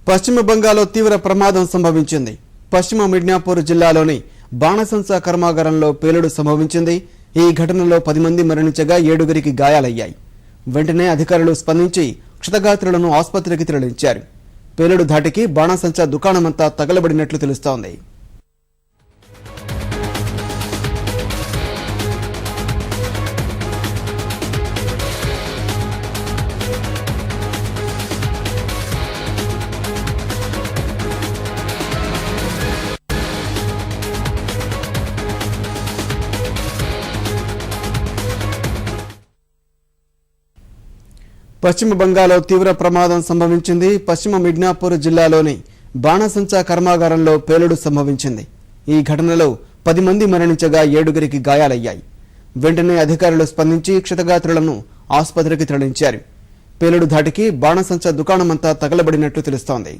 పశ్చిమ బంగాల్లో తీవ్ర ప్రమాదం సంభవించింది. పశ్చిమ మిడ్నాపూర్ జిల్లాలోని బాణసంచా కర్మాగారంలో పేలుడు సంభవించింది. ఈ ఘటనలో 10 మంది మరణించగా 7గురికి గాయాలయ్యాయి. వెంటనే అధికారులు స్పందించి క్షతగాత్రులను ఆసుపత్రికి తరలించారు. పేలుడు ధాటికి బాణసంచా దుకాణమంతా తగలబడినట్లు తెలుస్తోంది. పశ్చిమ బంగాల్లో తీవ్ర ప్రమాదం సంభవించింది. పశ్చిమ మిడ్నాపూర్ జిల్లాలోని బాణసంచా కర్మాగారంలో పేలుడు సంభవించింది. ఈ ఘటనలో 10 మంది మరణించగా 7గురికి గాయాలయ్యాయి. వెంటనే అధికారులు స్పందించి క్షతగాత్రులను ఆసుపత్రికి తరలించారు. పేలుడు ధాటికి బాణసంచా దుకాణమంతా తగలబడినట్లు తెలుస్తోంది.